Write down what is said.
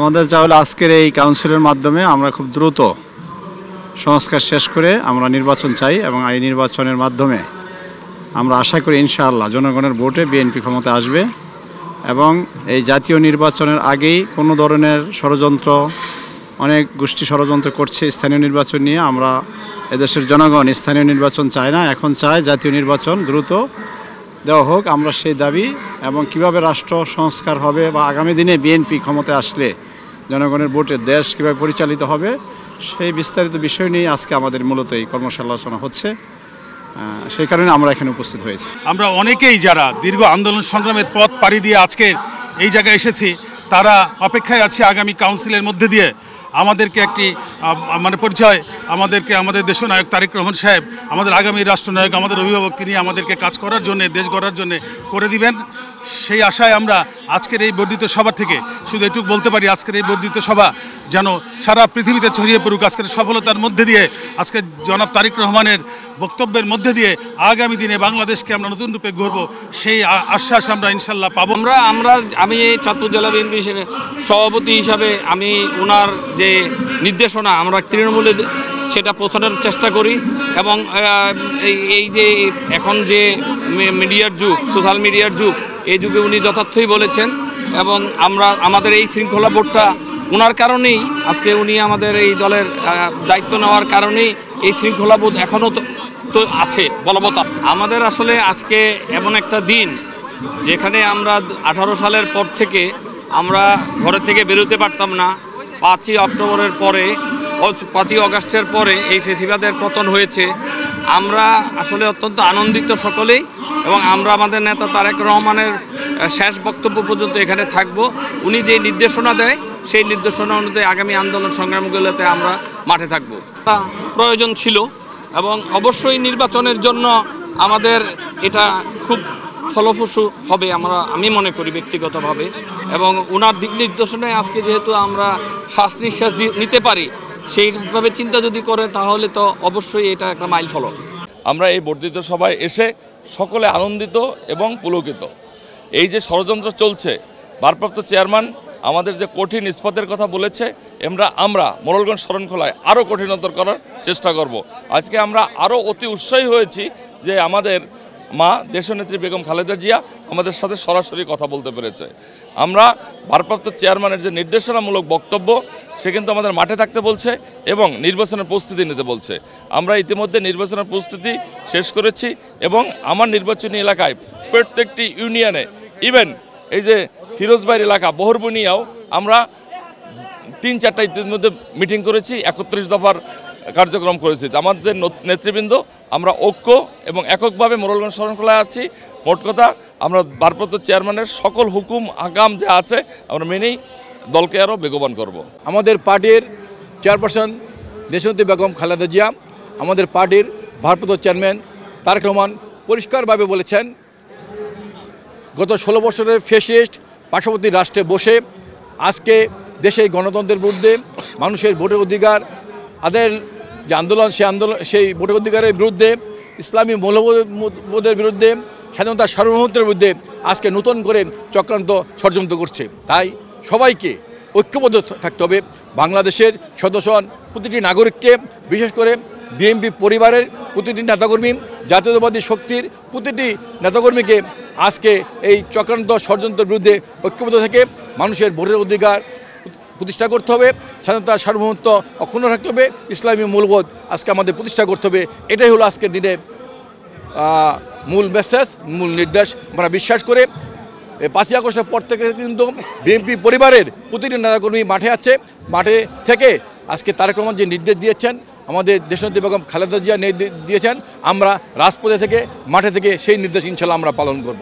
আমাদের যা হলো আজকের এই কাউন্সিলের মাধ্যমে আমরা খুব দ্রুত সংস্কার শেষ করে আমরা নির্বাচন চাই এবং এই নির্বাচনের মাধ্যমে আমরা আশা করি ইনশাআল্লাহ জনগণের ভোটে বিএনপি ক্ষমতায় আসবে এবং এই জাতীয় নির্বাচনের আগেই কোনো ধরনের ষড়যন্ত্র অনেক গোষ্ঠী ষড়যন্ত্র করছে স্থানীয় নির্বাচন নিয়ে। আমরা এদেশের জনগণ স্থানীয় নির্বাচন চায় না, এখন চায় জাতীয় নির্বাচন দ্রুত দেওয়া হোক। আমরা সেই দাবি এবং কিভাবে রাষ্ট্র সংস্কার হবে বা আগামী দিনে বিএনপি ক্ষমতায় আসলে জনগণের ভোটে দেশ কীভাবে পরিচালিত হবে সেই বিস্তারিত বিষয় নিয়ে আজকে আমাদের মূলত এই কর্মশালা আলোচনা হচ্ছে। সেই কারণে আমরা এখানে উপস্থিত হয়েছি। আমরা অনেকেই যারা দীর্ঘ আন্দোলন সংগ্রামের পথ পাড়ি দিয়ে আজকে এই জায়গায় এসেছি, তারা অপেক্ষায় আছে আগামী কাউন্সিলের মধ্যে দিয়ে আমাদেরকে একটি পরিচয়, আমাদের দেশনায়ক তারেক রহমান সাহেব, আমাদের আগামী রাষ্ট্রনায়ক, আমাদের অভিভাবক, তিনি আমাদেরকে কাজ করার জন্য, দেশ গড়ার জন্য করে দিবেন। সেই আশায় আমরা আজকের এই বর্ধিত সভা থেকে শুধু এটুকু বলতে পারি, আজকের এই বর্ধিত সভা যেন সারা পৃথিবীতে ছড়িয়ে পড়ুক। আজকের সফলতার মধ্যে দিয়ে, আজকে জনাব তারেক রহমানের বক্তব্যের মধ্যে দিয়ে আগামী দিনে বাংলাদেশকে আমরা নতুন রূপে গড়ব, সেই আশ্বাস আমরা ইনশাল্লাহ পাবো। আমি চাঁদপুর জেলা বিএনপি সভাপতি হিসাবে আমি ওনার যে নির্দেশনা আমরা তৃণমূলে সেটা পৌঁছানোর চেষ্টা করি এবং এই যে এখন যে মিডিয়ার যুগ, সোশ্যাল মিডিয়ার যুগ, এই যুগে উনি যথার্থই বলেছেন এবং আমাদের এই শৃঙ্খলা বোর্ডটা ওনার কারণেই, আজকে উনি আমাদের এই দলের দায়িত্ব নেওয়ার কারণেই এই শৃঙ্খলা বোধ এখনও তো আছে বলবৎ। আমাদের আসলে আজকে এমন একটা দিন যেখানে আমরা 18 সালের পর থেকে আমরা ঘরের থেকে বেরোতে পারতাম না। 5ই অক্টোবরের পরে, 5ই অগাস্টের পরে এই ফেসিবাদের পতন হয়েছে। আমরা আসলে অত্যন্ত আনন্দিত সকলেই এবং আমরা আমাদের নেতা তারেক রহমানের শেষ বক্তব্য পর্যন্ত এখানে থাকব। উনি যে নির্দেশনা দেয় সেই নির্দেশনা অনুযায়ী আগামী আন্দোলন সংগ্রামগুলোতে আমরা মাঠে থাকব। প্রয়োজন ছিল এবং অবশ্যই নির্বাচনের জন্য আমাদের এটা খুব ফলপ্রসূ হবে আমি মনে করি ব্যক্তিগতভাবে। এবং ওনার দিক নির্দেশনায় আজকে যেহেতু আমরা শ্বাস নিঃশ্বাস নিতে পারি, সেইভাবে চিন্তা যদি করে তাহলে তো অবশ্যই এটা একটা মাইল ফলক। আমরা এই বর্ধিত সভায় এসে সকলে আনন্দিত এবং পুলকিত। এই যে ষড়যন্ত্র চলছে, ভারপ্রাপ্ত চেয়ারম্যান আমাদের যে কঠিন ইস্পাতের কথা বলেছে, আমরা মোড়লগঞ্জ শরণখোলায় আরও কঠিনতর করার চেষ্টা করব। আজকে আমরা আরও অতি উৎসাহী হয়েছি যে আমাদের মা দেশনেত্রী বেগম খালেদা জিয়া আমাদের সাথে সরাসরি কথা বলতে পেরেছে। আমরা ভারপ্রাপ্ত চেয়ারম্যানের যে নির্দেশনামূলক বক্তব্য, সে কিন্তু আমাদের মাঠে থাকতে বলছে এবং নির্বাচনের প্রস্তুতি নিতে বলছে। আমরা ইতিমধ্যে নির্বাচনের প্রস্তুতি শেষ করেছি এবং আমার নির্বাচনী এলাকায় প্রত্যেকটি ইউনিয়নে, ইভেন এই যে ফিরোজবাড়ি এলাকা বহরবনিয়াও আমরা 3-4টা ইতিমধ্যে মিটিং করেছি, 31 দফার কার্যক্রম করেছি। আমাদের নেতৃবৃন্দ আমরা ঐক্য এবং এককভাবে মোড়লগঞ্জ শরণখোলায় আছি। মোট কথা আমরা ভারপ্রাপ্ত চেয়ারম্যানের সকল হুকুম আগাম যা আছে আমরা মেনেই দলকে আরও বেগবান করব। আমাদের পার্টির চেয়ারপারসন দেশনেত্রী বেগম খালেদা জিয়া, আমাদের পার্টির ভারপ্রাপ্ত চেয়ারম্যান তারেক রহমান পরিষ্কারভাবে বলেছেন, গত 16 বছরের ফ্যাসিস্ট পার্শ্ববর্তী রাষ্ট্রে বসে আজকে দেশে গণতন্ত্রের বিরুদ্ধে, মানুষের ভোটের অধিকার আদায়ের যে আন্দোলন, সেই ভোটের অধিকারের বিরুদ্ধে, ইসলামী মৌলবোধের বিরুদ্ধে, স্বাধীনতার সার্বভৌমত্বের বিরুদ্ধে আজকে নতুন করে চক্রান্ত ষড়যন্ত্র করছে। তাই সবাইকে ঐক্যবদ্ধ থাকতে হবে। বাংলাদেশের সদস্য প্রতিটি নাগরিককে, বিশেষ করে বিএনপি পরিবারের প্রতিটি নেতাকর্মী, জাতীয়তাবাদী শক্তির প্রতিটি নেতাকর্মীকে আজকে এই চক্রান্ত ষড়যন্ত্রের বিরুদ্ধে ঐক্যবদ্ধ থেকে মানুষের ভোটের অধিকার প্রতিষ্ঠা করতে হবে, স্বাধীনতার সার্বভৌমত্ব অক্ষুণ্ণ রাখতে হবে, ইসলামী মূলবোধ আজকে আমাদের প্রতিষ্ঠা করতে হবে। এটাই হলো আজকের দিনে মূল মেসেজ, মূল নির্দেশ। আমরা বিশ্বাস করে 5ই আগস্টের পর থেকে কিন্তু বিএনপি পরিবারের প্রতিটি নেতাকর্মী মাঠে আছে। মাঠে থেকে আজকে তারেক রহমান যে নির্দেশ দিয়েছেন, আমাদের দেশনেত্রী বেগম খালেদা জিয়া দিয়েছেন, আমরা রাজপথে থেকে, মাঠে থেকে সেই নির্দেশ ইনশাল্লাহ আমরা পালন করব।